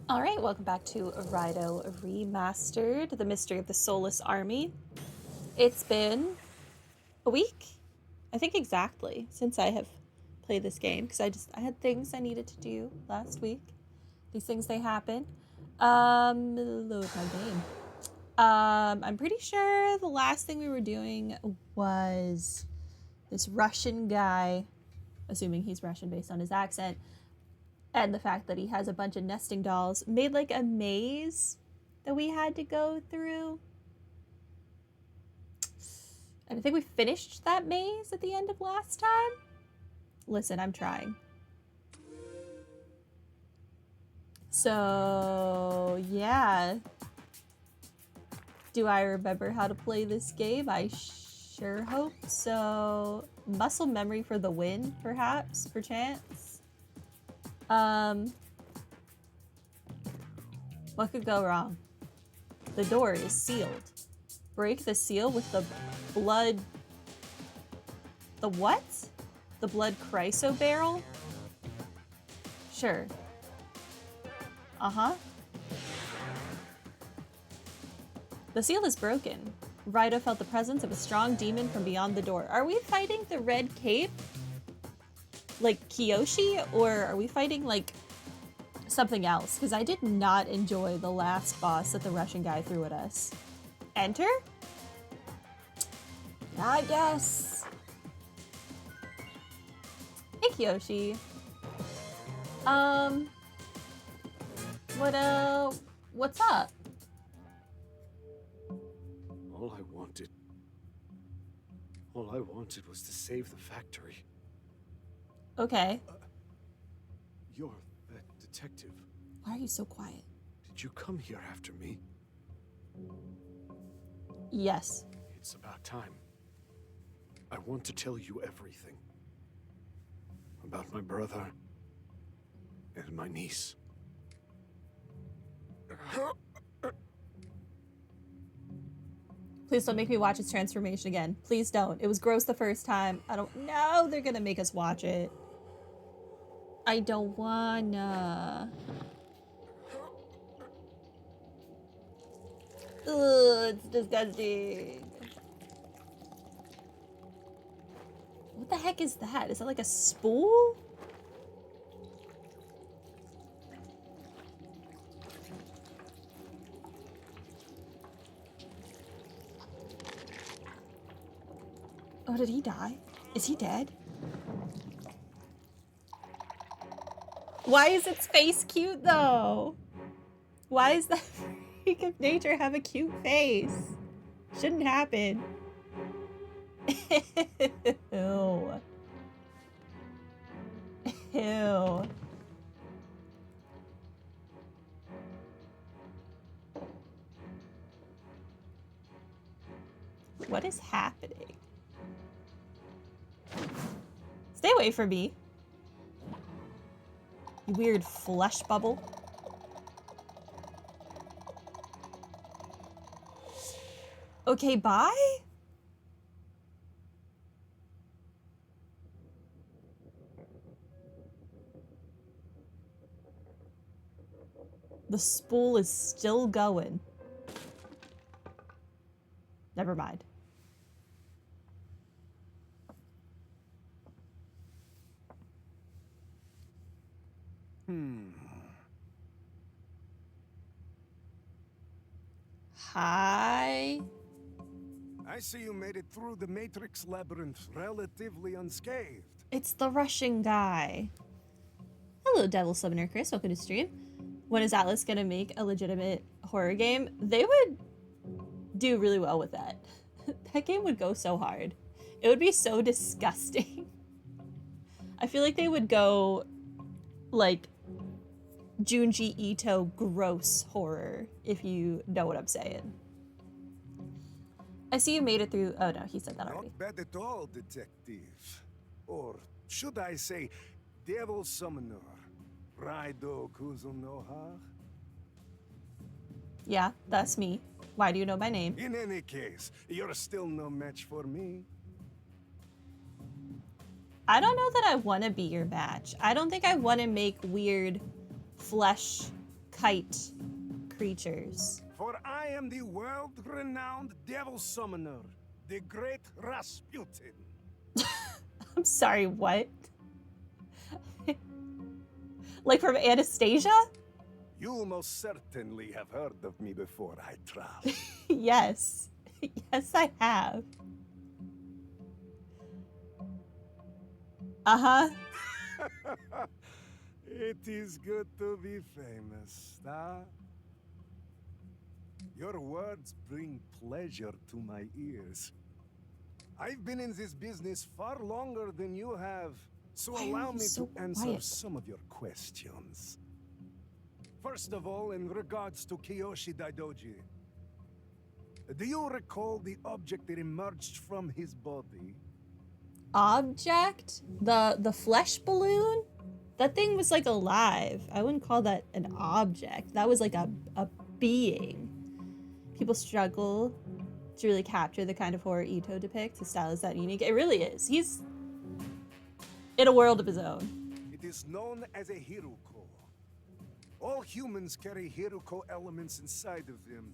All right, welcome back to Raidou Remastered, The Mystery of the Soulless Army. It's been a week, I think exactly, since I have played this game, because I had things I needed to do last week. These things, they happen. Load my game. I'm pretty sure the last thing we were doing was this Russian guy, assuming he's Russian based on his accent, and the fact that he has a bunch of nesting dolls, made like a maze that we had to go through. And I think we finished that maze at the end of last time. Listen, I'm trying. So, yeah. Do I remember how to play this game? I sure hope so. Muscle memory for the win, perhaps, perchance. What could go wrong? The door is sealed. Break the seal with the blood... The what? The blood chryso barrel? Sure. Uh-huh. The seal is broken. Raidou felt the presence of a strong demon from beyond the door. Are we fighting the red cape? Like Kiyoshi? Or are we fighting like something else? Because I did not enjoy the last boss that the Russian guy threw at us. Enter? I guess. Hey, Kiyoshi. What's up? All I wanted was to save the factory. Okay. You're that detective. Why are you so quiet? Did you come here after me? Yes. It's about time. I want to tell you everything. About my brother and my niece. Please don't make me watch his transformation again. Please don't. It was gross the first time. I don't know. They're gonna make us watch it. I don't wanna. Ugh, it's disgusting. What the heck is that? Is that like a spool? Oh, did he die? Is he dead? Why is its face cute, though? Why is that freak of nature have a cute face? Shouldn't happen. Ew. Ew. What is happening? Stay away from me. You weird flesh bubble. Okay, bye? The spool is still going. Never mind. Hi. I see you made it through the Matrix Labyrinth relatively unscathed. It's the Russian guy. Hello, Devil Summoner Chris. Welcome to stream. When is Atlas gonna make a legitimate horror game? They would do really well with that. That game would go so hard. It would be so disgusting. I feel like they would go like Junji Ito gross horror, if you know what I'm saying. I see you made it through. Oh no, he said that already. Not bad at all, detective. Or should I say, Devil Summoner. Raidou Kuzunoha? Yeah, that's me. Why do you know my name? In any case, you're still no match for me. I don't know that I want to be your match. I don't think I want to make weird flesh kite creatures. For I am the world-renowned devil summoner, the great Rasputin. I'm sorry, what? Like from Anastasia? You most certainly have heard of me before, I trust. Yes. Yes, I have. Uh-huh. It is good to be famous, huh? Your words bring pleasure to my ears. I've been in this business far longer than you have, so Why are allow you me so to answer quiet? some of your questions. First of all, in regards to Kiyoshi Daidoji, do you recall the object that emerged from his body? Object? The flesh balloon? That thing was like alive. I wouldn't call that an object. That was like a being. People struggle to really capture the kind of horror Ito depicts. His style is that unique. It really is. He's in a world of his own. It is known as a Hiruko. All humans carry Hiruko elements inside of them,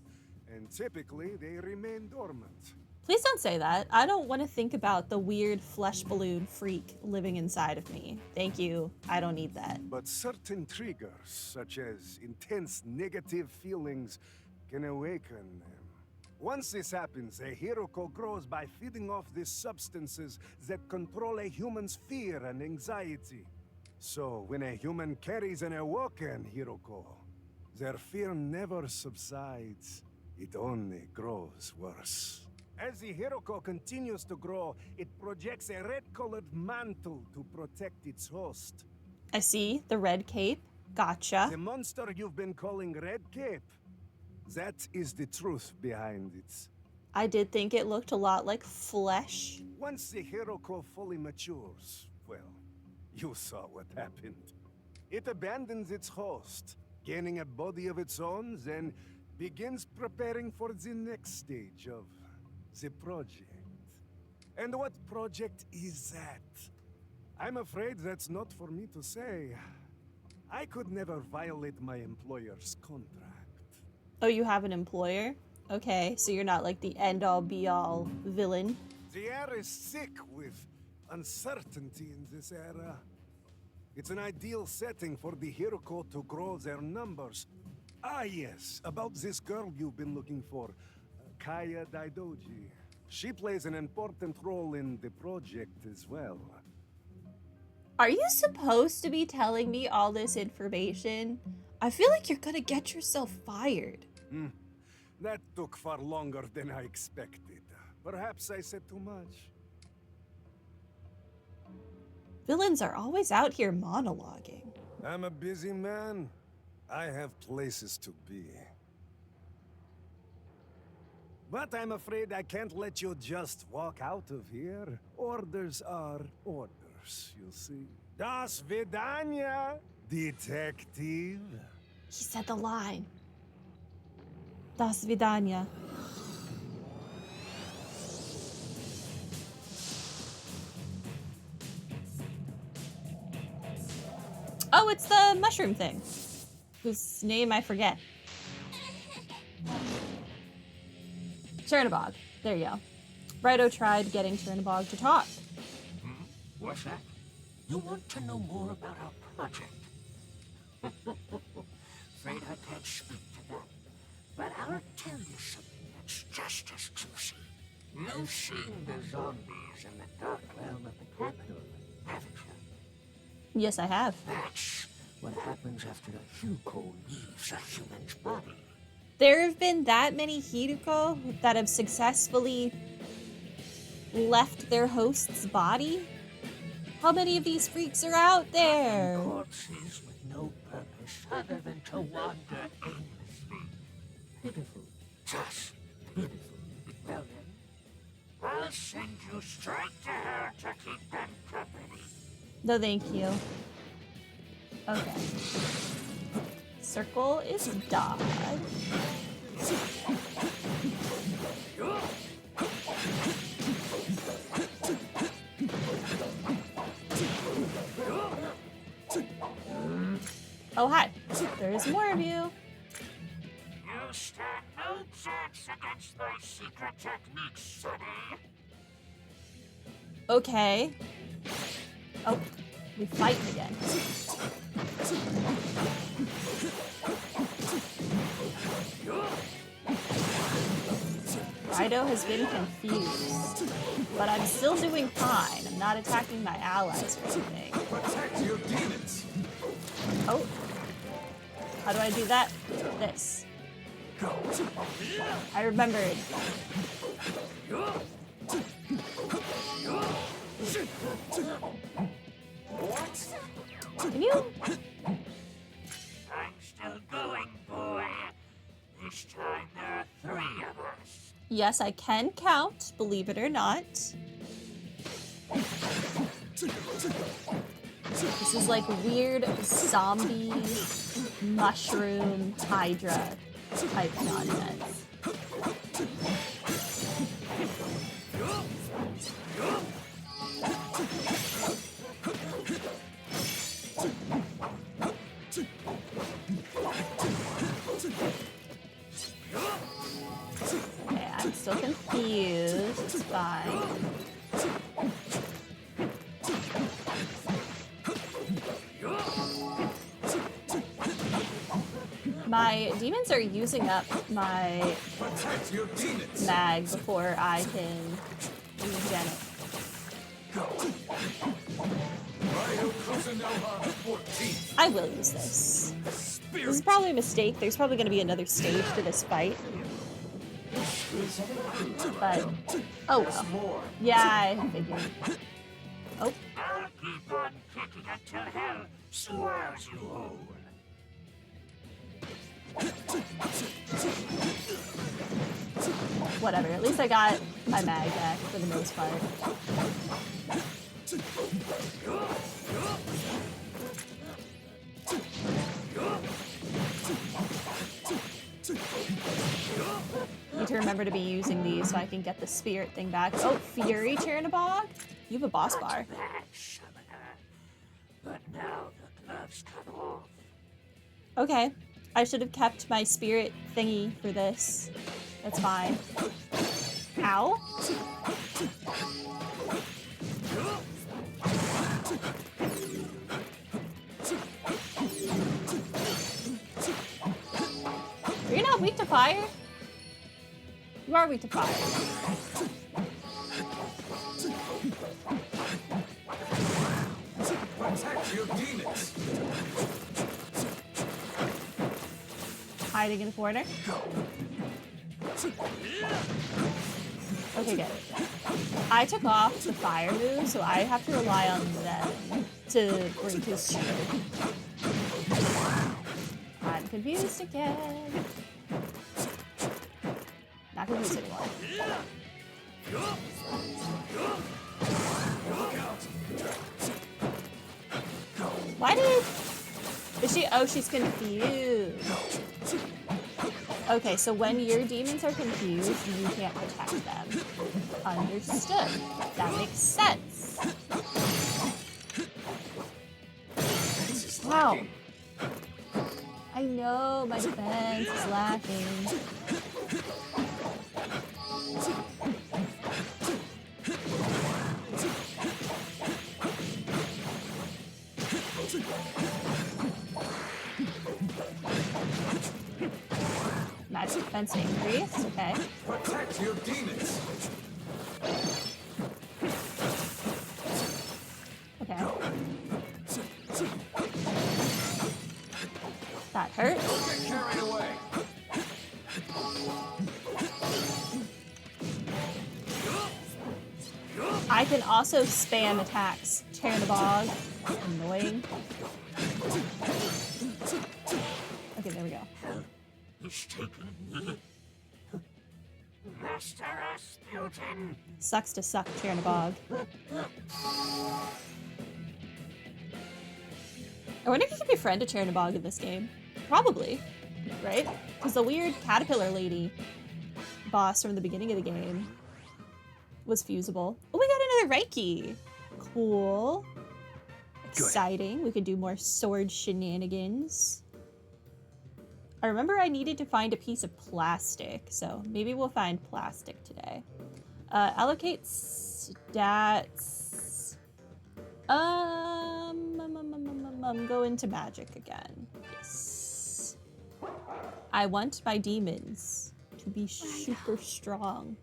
and typically they remain dormant. Please don't say that. I don't want to think about the weird flesh balloon freak living inside of me. Thank you. I don't need that. But certain triggers, such as intense negative feelings, can awaken them. Once this happens, a Hiruko grows by feeding off these substances that control a human's fear and anxiety. So, when a human carries an awoken Hiruko, their fear never subsides. It only grows worse. As the Hiruko continues to grow, it projects a red-colored mantle to protect its host. I see the red cape. Gotcha. The monster you've been calling Red Cape, that is the truth behind it. I did think it looked a lot like flesh. Once the Hiruko fully matures, well, you saw what happened. It abandons its host, gaining a body of its own, then begins preparing for the next stage of the project. And what project is that? I'm afraid that's not for me to say. I could never violate my employer's contract. Oh, you have an employer? Okay, so you're not like the end-all be-all villain. The air is thick with uncertainty in this era. It's an ideal setting for the Hiruko to grow their numbers. Ah yes, about this girl you've been looking for, Kaya Daidoji. She plays an important role in the project as well. Are you supposed to be telling me all this information? I feel like you're gonna get yourself fired. That took far longer than I expected. Perhaps I said too much. Villains are always out here monologuing. I'm a busy man. I have places to be. But I'm afraid I can't let you just walk out of here. Orders are orders, you see. Das Vidania, detective. He said the line. Das Vidania. Oh, it's the mushroom thing, whose name I forget. Chernobog. There you go. Raidou tried getting Chernobog to talk. What's that? You want to know more about our project? Afraid I can't speak to that. But I'll tell you something that's just as juicy. You've seen the zombies in the dark realm of the capital, haven't you? Yes, I have. That's what happens after a Huko leaves a human's body. There have been that many Hiruko that have successfully left their host's body? How many of these freaks are out there? Corpses with no purpose other than to wander aimlessly. Pitiful. Just pitiful. Well then, I'll send you straight to her to keep them company. No, thank you. Okay. Circle is dodge. Oh, hi. There's more of you. You stand no chance against my secret techniques, Sonny. Okay. Oh, we fighting again. Raidou has been confused, but I'm still doing fine. I'm not attacking my allies or anything. Protect your demons. Oh. How do I do that? This. I remembered. Can you? I'm still going, boy. This time there are 3 of us. Yes, I can count, believe it or not. This is like weird zombie, mushroom, hydra type nonsense. Okay, I'm still confused. It's fine. My demons are using up my mag before I can regen it. I will use this. This is probably a mistake. There's probably going to be another stage for this fight. But, oh well. Yeah, I figured. Oh. I'll keep on kicking until hell swallows you whole. Whatever, at least I got my mag back for the most part. Need to remember to be using these so I can get the spirit thing back. Oh, Fury Chernobog? You have a boss bar. Bad summoner. But now the gloves come off. Okay. I should have kept my spirit thingy for this. That's fine. Ow. You're not weak to fire. You are weak to fire. Protect your demons. Hiding in the corner. Okay, good. I took off the fire move, so I have to rely on them to break his shield. I'm confused again. Not confused anymore. Why did... Is she... Oh, she's confused. Okay, so when your demons are confused, you can't protect them. Understood. That makes sense. Wow. I know my defense is lacking. Magic defense increase, okay. Protect your demons. Okay. That hurt. Don't get carried away. I can also spam attacks. Chernobog. Annoying. Okay, there we go. He's taking me. Master Rasputin. Sucks to suck, Chernobog. I wonder if you can befriend a Chernobog in this game. Probably, right? Because the weird caterpillar lady boss from the beginning of the game was fusible. Oh, we got another Reiki. Cool. exciting. We could do more sword shenanigans. I remember I needed to find a piece of plastic, so maybe we'll find plastic today. Allocate stats. Go into magic again. Yes. I want my demons to be super strong.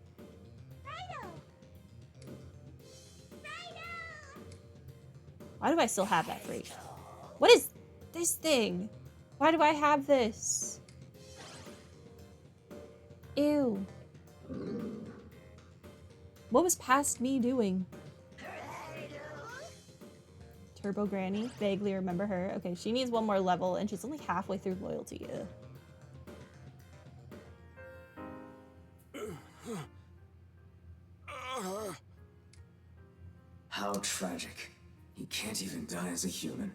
Why do I still have that freak? What is this thing? Why do I have this? Ew. What was past me doing? Turbo Granny. Vaguely remember her. Okay, she needs one more level and she's only halfway through loyalty. How tragic. He can't even die as a human.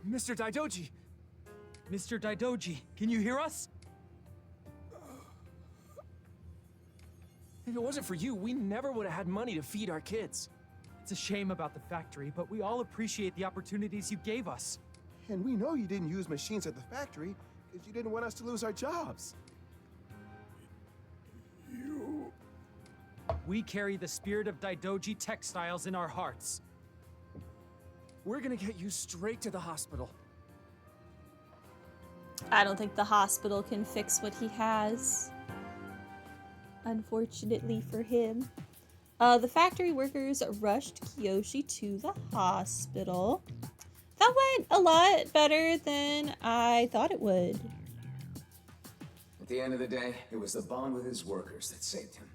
Mr. Daidoji! Mr. Daidoji, can you hear us? If it wasn't for you, we never would have had money to feed our kids. It's a shame about the factory, but we all appreciate the opportunities you gave us. And we know you didn't use machines at the factory because you didn't want us to lose our jobs. We carry the spirit of Daidoji textiles in our hearts. We're gonna get you straight to the hospital. I don't think the hospital can fix what he has. Unfortunately for him. The factory workers rushed Kiyoshi to the hospital. That went a lot better than I thought it would. At the end of the day, it was the bond with his workers that saved him.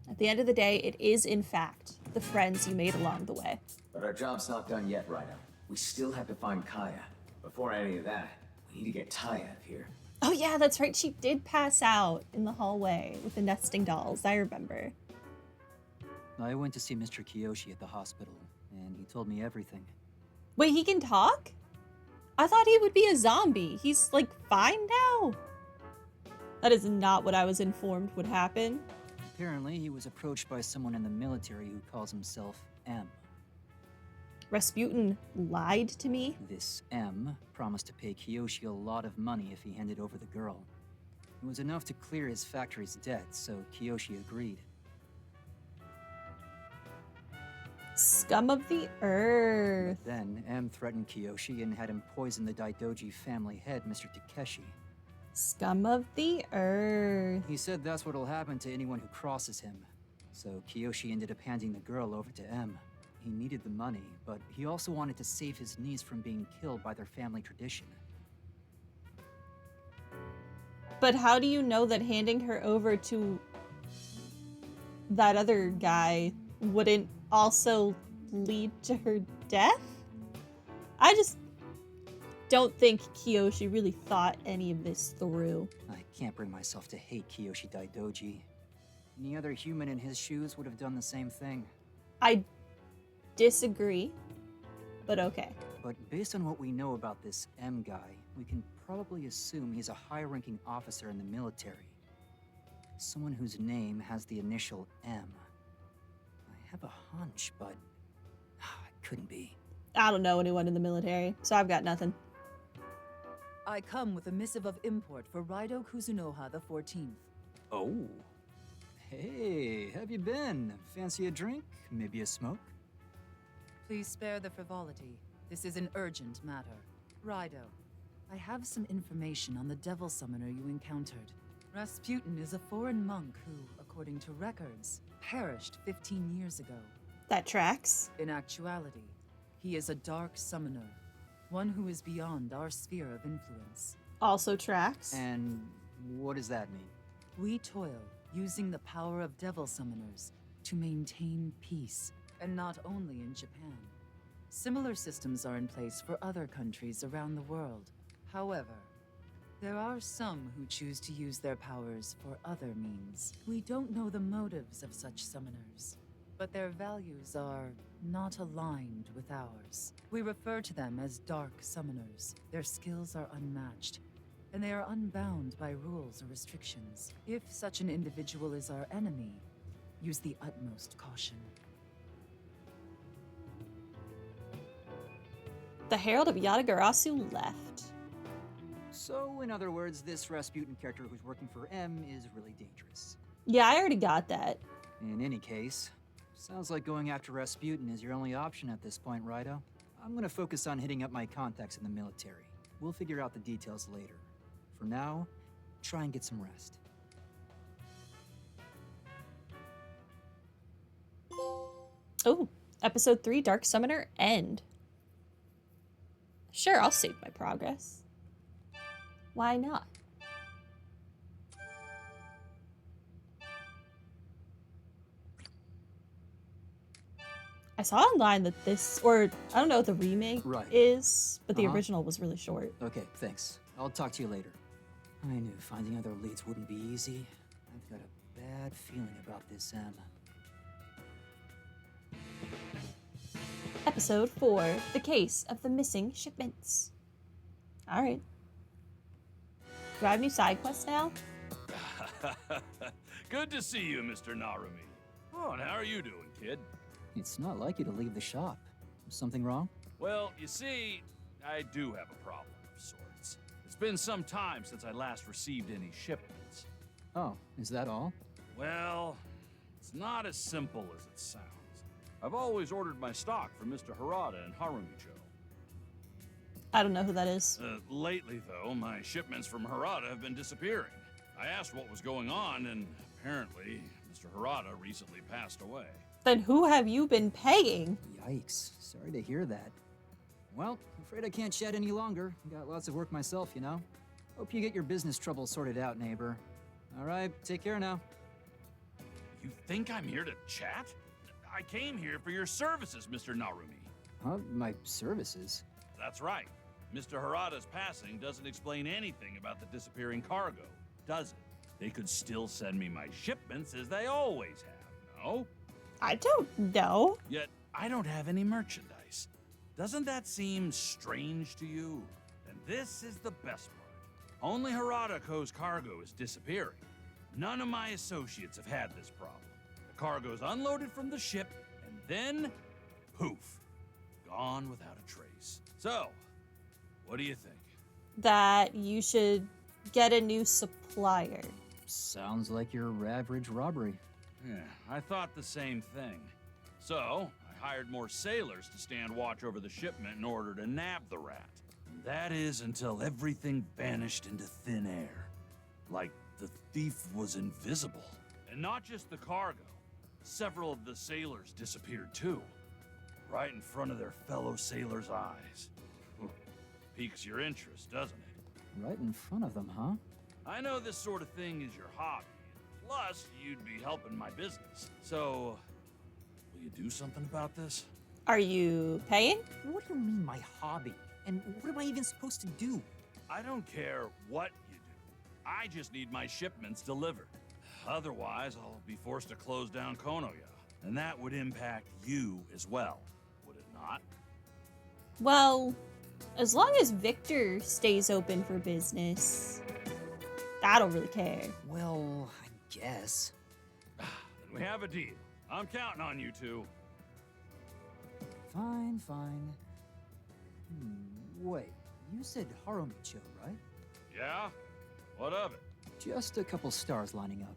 At the end of the day, it is, in fact, the friends you made along the way. But our job's not done yet, Raidou. We still have to find Kaya. Before any of that, we need to get Tai out of here. Oh yeah, that's right. She did pass out in the hallway with the nesting dolls. I remember. I went to see Mr. Kiyoshi at the hospital, and he told me everything. Wait, he can talk? I thought he would be a zombie. He's, like, fine now? That is not what I was informed would happen. Apparently, he was approached by someone in the military who calls himself M. Rasputin lied to me? This M promised to pay Kiyoshi a lot of money if he handed over the girl. It was enough to clear his factory's debt, so Kiyoshi agreed. Scum of the earth. Then, M threatened Kiyoshi and had him poison the Daidoji family head, Mr. Takeshi. Scum of the earth. He said that's what'll happen to anyone who crosses him. So Kiyoshi ended up handing the girl over to M. He needed the money, but he also wanted to save his niece from being killed by their family tradition. But how do you know that handing her over to that other guy wouldn't also lead to her death? I just don't think Kiyoshi really thought any of this through. I can't bring myself to hate Kiyoshi Daidoji. Any other human in his shoes would have done the same thing. I disagree, but okay. But based on what we know about this M guy, we can probably assume he's a high-ranking officer in the military. Someone whose name has the initial M. I have a hunch, but it couldn't be. I don't know anyone in the military, so I've got nothing. I come with a missive of import for Raidou Kuzunoha the 14th. Oh. Hey, have you been? Fancy a drink? Maybe a smoke? Please spare the frivolity. This is an urgent matter. Raidou, I have some information on the devil summoner you encountered. Rasputin is a foreign monk who, according to records, perished 15 years ago. That tracks. In actuality, he is a dark summoner, one who is beyond our sphere of influence. Also tracks. And what does that mean? We toil using the power of devil summoners to maintain peace, and not only in Japan. Similar systems are in place for other countries around the world. However, there are some who choose to use their powers for other means. We don't know the motives of such summoners, but their values are not aligned with ours. We refer to them as dark summoners. Their skills are unmatched, and they are unbound by rules or restrictions. If such an individual is our enemy, use the utmost caution. The Herald of Yatagarasu left. So, in other words, this Rasputin character who's working for M is really dangerous. Yeah, I already got that. In any case, sounds like going after Rasputin is your only option at this point, Raidou. I'm gonna focus on hitting up my contacts in the military. We'll figure out the details later. For now, try and get some rest. Oh, episode 3, Dark Summoner End. Sure, I'll save my progress. Why not? I saw online that this, or I don't know what the remake is, but the original was really short. Okay, thanks. I'll talk to you later. I knew finding other leads wouldn't be easy. I've got a bad feeling about this M. Episode 4, The Case of the Missing Shipments. Alright. Do I have new side quests now? Good to see you, Mr. Narumi. Oh, and how are you doing, kid? It's not like you to leave the shop. Something wrong? Well, you see, I do have a problem of sorts. It's been some time since I last received any shipments. Oh, is that all? Well, it's not as simple as it sounds. I've always ordered my stock from Mr. Harada and Harumicho. I don't know who that is. Lately, though, my shipments from Harada have been disappearing. I asked what was going on, and apparently, Mr. Harada recently passed away. Then who have you been paying? Yikes. Sorry to hear that. Well, I'm afraid I can't chat any longer. Got lots of work myself, you know. Hope you get your business troubles sorted out, neighbor. All right, take care now. You think I'm here to chat? I came here for your services, Mr. Narumi. Huh? My services? That's right. Mr. Harada's passing doesn't explain anything about the disappearing cargo, does it? They could still send me my shipments as they always have, no? I don't know. Yet, I don't have any merchandise. Doesn't that seem strange to you? And this is the best part. Only Harada Co.'s cargo is disappearing. None of my associates have had this problem. The cargo's unloaded from the ship, and then, poof, gone without a trace. So, what do you think? That you should get a new supplier. Sounds like your average robbery. Yeah, I thought the same thing. So, I hired more sailors to stand watch over the shipment in order to nab the rat. And that is until everything vanished into thin air. Like the thief was invisible. And not just the cargo. Several of the sailors disappeared too. Right in front of their fellow sailors' eyes. Piques your interest, doesn't it? Right in front of them, huh? I know this sort of thing is your hobby. Plus, you'd be helping my business. So, will you do something about this? Are you paying? What do you mean, my hobby? And what am I even supposed to do? I don't care what you do. I just need my shipments delivered. Otherwise, I'll be forced to close down Konoya. And that would impact you as well, would it not? Well, as long as Victor stays open for business, I don't really care. Well, I guess. Then we have a deal. I'm counting on you two. Fine, fine. Wait, you said Harumicho, right? Yeah? What of it? Just a couple stars lining up.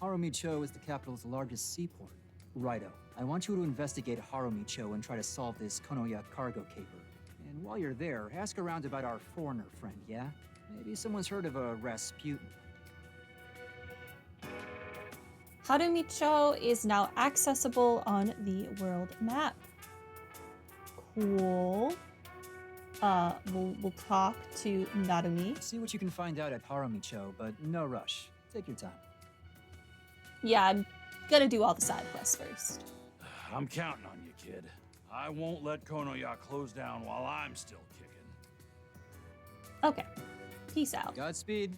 Harumicho is the capital's largest seaport. Raidou, I want you to investigate Harumicho and try to solve this Konoya cargo caper. And while you're there, ask around about our foreigner friend, yeah? Maybe someone's heard of a Rasputin. Harumicho is now accessible on the world map. Cool. We'll talk to Narumi. See what you can find out at Harumicho, but no rush. Take your time. Yeah, I'm gonna do all the side quests first. I'm counting on you, kid. I won't let Konoya close down while I'm still kicking. Okay. Peace out. Godspeed.